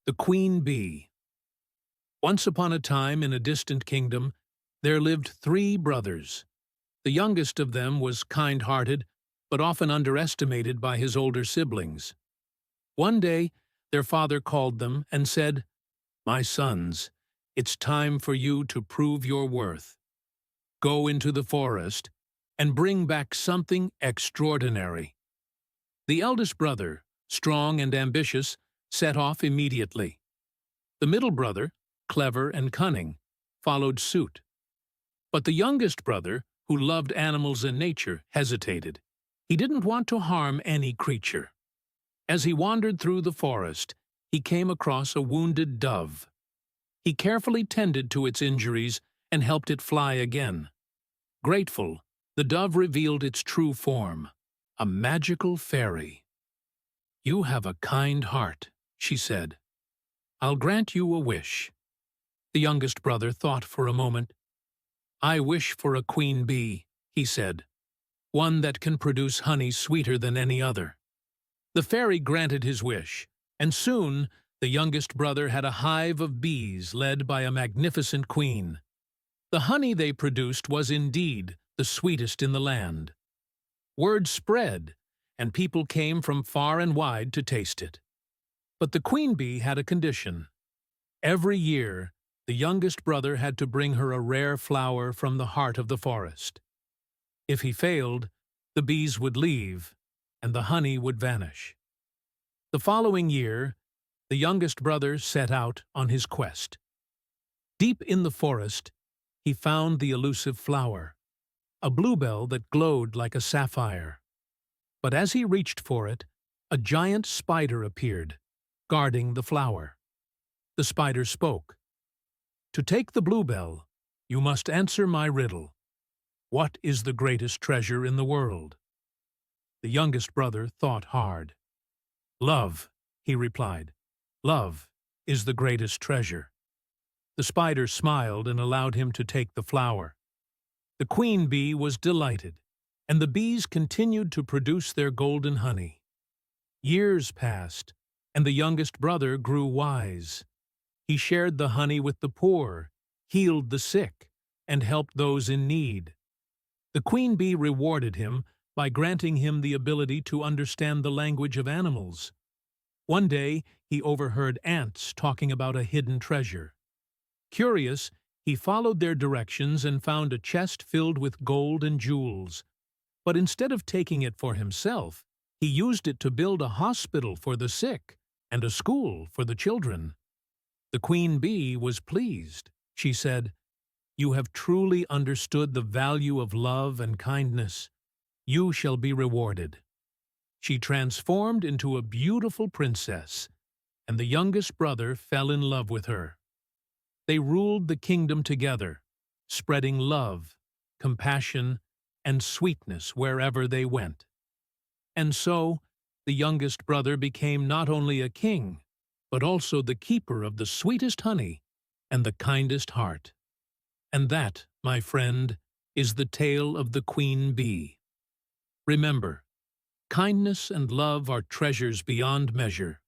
The Queen Bee. Once upon a time in a distant kingdom, there lived 3 brothers. The youngest of them was kind-hearted, but often underestimated by his older siblings. One day, their father called them and said, "My sons, it's time for you to prove your worth. Go into the forest and bring back something extraordinary." The eldest brother, strong and ambitious, set off immediately. The middle brother, clever and cunning, followed suit. But the youngest brother, who loved animals and nature, hesitated. He didn't want to harm any creature. As he wandered through the forest, he came across a wounded dove. He carefully tended to its injuries and helped it fly again. Grateful, the dove revealed its true form, a magical fairy. "You have a kind heart," she said. "I'll grant you a wish." The youngest brother thought for a moment. "I wish for a queen bee," he said, "one that can produce honey sweeter than any other." The fairy granted his wish, and soon the youngest brother had a hive of bees led by a magnificent queen. The honey they produced was indeed the sweetest in the land. Word spread, and people came from far and wide to taste it. But the queen bee had a condition. Every year, the youngest brother had to bring her a rare flower from the heart of the forest. If he failed, the bees would leave, and the honey would vanish. The following year, the youngest brother set out on his quest. Deep in the forest, he found the elusive flower, a bluebell that glowed like a sapphire. But as he reached for it, a giant spider appeared, guarding the flower. The spider spoke. "To take the bluebell, you must answer my riddle. What is the greatest treasure in the world?" The youngest brother thought hard. "Love," he replied. "Love is the greatest treasure." The spider smiled and allowed him to take the flower. The queen bee was delighted, and the bees continued to produce their golden honey. Years passed, and the youngest brother grew wise. He shared the honey with the poor, healed the sick, and helped those in need. The queen bee rewarded him by granting him the ability to understand the language of animals. One day, he overheard ants talking about a hidden treasure. Curious, he followed their directions and found a chest filled with gold and jewels. But instead of taking it for himself, he used it to build a hospital for the sick and a school for the children. The queen bee was pleased. She said, "You have truly understood the value of love and kindness. You shall be rewarded." She transformed into a beautiful princess, and the youngest brother fell in love with her. They ruled the kingdom together, spreading love, compassion, and sweetness wherever they went. And so, the youngest brother became not only a king, but also the keeper of the sweetest honey and the kindest heart. And that, my friend, is the tale of the queen bee. Remember, kindness and love are treasures beyond measure.